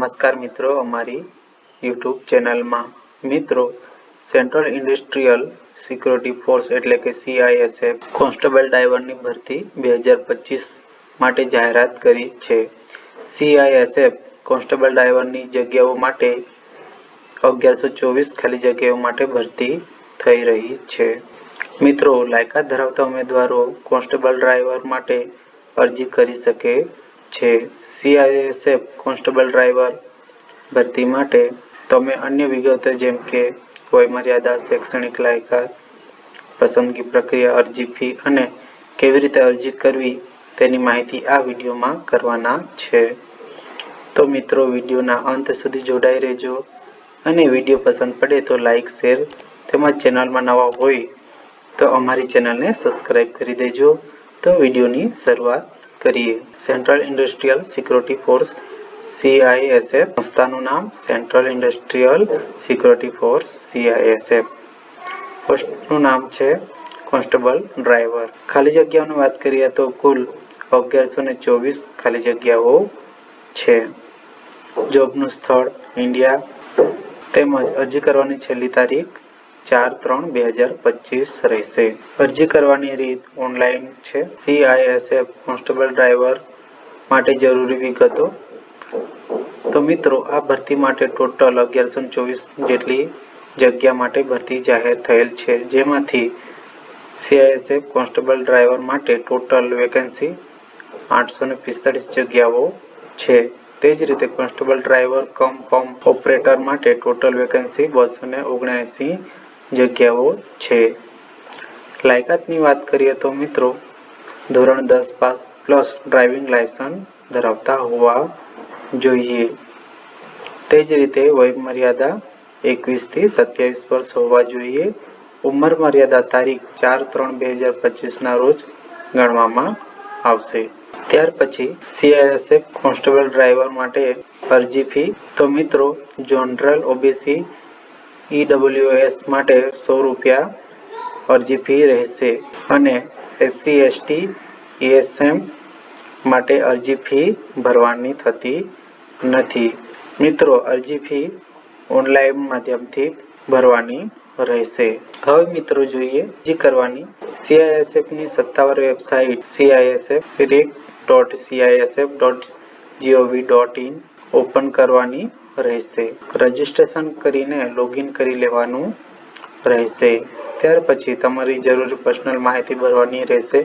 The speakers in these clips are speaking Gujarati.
નમસ્કાર મિત્રો, અમારી યુટ્યુબ ચેનલમાં મિત્રો સેન્ટ્રલ ઇન્ડસ્ટ્રીયલ સિક્યોરિટી ફોર્સ એટલે કે CISF કોન્સ્ટેબલ ડ્રાઈવરની ભરતી 2025 માટે જાહેરાત કરી છે। CISF કોન્સ્ટેબલ ડ્રાઈવરની જગ્યાઓ માટે 1124 ખાલી જગ્યાઓ માટે ભરતી થઈ રહી છે। મિત્રો, લાયકાત ધરાવતા ઉમેદવારો કોન્સ્ટેબલ ડ્રાઈવર માટે અરજી કરી શકે છે। CISF કોન્સ્ટેબલ ડ્રાઈવર ભરતી માટે તમે અન્ય વિગતો જેમ કે વયમર્યાદા, શૈક્ષણિક લાયકાત, પસંદગી પ્રક્રિયા, અરજી ફી અને કેવી રીતે અરજી કરવી તેની માહિતી આ વિડીયોમાં કરવાના છે। તો મિત્રો, વિડીયોના અંત સુધી જોડાઈ રહેજો અને વિડીયો પસંદ પડે તો લાઈક, શેર તેમજ ચેનલમાં નવા હોય તો અમારી ચેનલને સબસ્ક્રાઈબ કરી દેજો। તો વિડીયોની શરૂઆત કરીએ। Central industrial security force CISF, સંસ્થાનું નામ central industrial security force CISF। પોસ્ટનું નામ છે કોન્સ્ટેબલ ડ્રાઈવર। ખાલી જગ્યાઓની વાત કરીએ તો કુલ 1124 ખાલી જગ્યાઓ છે। જોબનું સ્થળ ઇન્ડિયા તેમજ અરજી કરવાની છેલ્લી તારીખ 4/3/2025 રહેશે। અરજી કરવાની રીત ઓનલાઈન છે। CISF કોન્સ્ટેબલ ડ્રાઈવર માટે જરૂરી વિગતો। તો મિત્રો, આ ભરતી માટે ટોટલ 1124 જેટલી જગ્યા માટે ભરતી જાહેર થયેલ છે, જેમાંથી CISF કોન્સ્ટેબલ ડ્રાઈવર માટે ટોટલ વેકેન્સી 845 જગ્યાઓ છે। તે જ રીતે કોન્સ્ટેબલ ડ્રાઈવર કમ પંપ ઓપરેટર માટે ટોટલ વેકેન્સી 279 જગ્યાઓ છે। લાયકાતની વાત કરીએ તો મિત્રો, ધોરણ 10 પાસ પ્લસ ડ્રાઇવિંગ લાયસન્સ ધરાવતા હોવા જોઈએ। તે જ રીતે વયમર્યાદા 21 થી 27 વર્ષ હોવા જોઈએ। ઉંમર મર્યાદા તારીખ 4/3/2025 ના રોજ ગણવામાં આવશે। ત્યાર પછી CISF કોન્સ્ટેબલ ડ્રાઈવર માટે અરજી ફી। તો મિત્રો, જનરલ OBC EWS માટે 100 રૂપિયા અરજી ફી રહેશે અને SC ST ESM માટે અરજી ફી ભરવાની થતી નથી। મિત્રો, અરજી ફી ઓનલાઈન માધ્યમથી ભરવાની રહેશે। હવે મિત્રો જોઈએ અરજી કરવાની। CISFની સત્તાવાર વેબસાઇટ cisf.cisf.gov.in ઓપન કરવાની રહેશે। રજિસ્ટ્રેશન કરીને લોગિન કરી લેવાનું રહેશે। ત્યાર પછી તમારી જરૂરી પર્સનલ માહિતી ભરવાની રહેશે,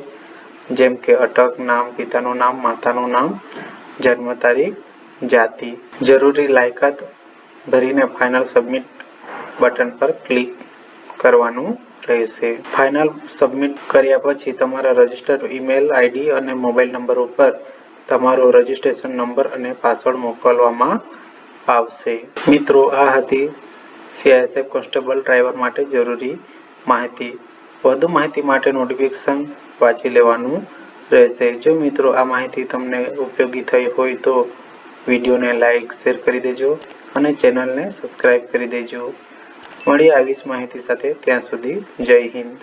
જેમ કે અટક, નામ, પિતાનું નામ, માતાનું નામ, જન્મ તારીખ, જાતિ। જરૂરી લાયકાત ભરીને ફાઇનલ સબમિટ બટન પર ક્લિક કરવાનું રહેશે। ફાઇનલ સબમિટ કર્યા પછી તમારા રજિસ્ટર્ડ ઈમેલ આઈડી અને મોબાઈલ નંબર ઉપર તમારો રજિસ્ટ્રેશન નંબર અને પાસવર્ડ મોકલવામાં આવશે। મિત્રો, આ હતી CISF કોન્સ્ટેબલ ડ્રાઈવર માટે જરૂરી માહિતી। વધુ માહિતી માટે નોટિફિકેશન વાંચી લેવાનું રહેશે। જો મિત્રો આ માહિતી તમને ઉપયોગી થઈ હોય તો વિડીયોને લાઈક, શેર કરી દેજો અને ચેનલને સબસ્ક્રાઈબ કરી દેજો। મળીએ આવી જ માહિતી સાથે, ત્યાં સુધી જય હિન્દ।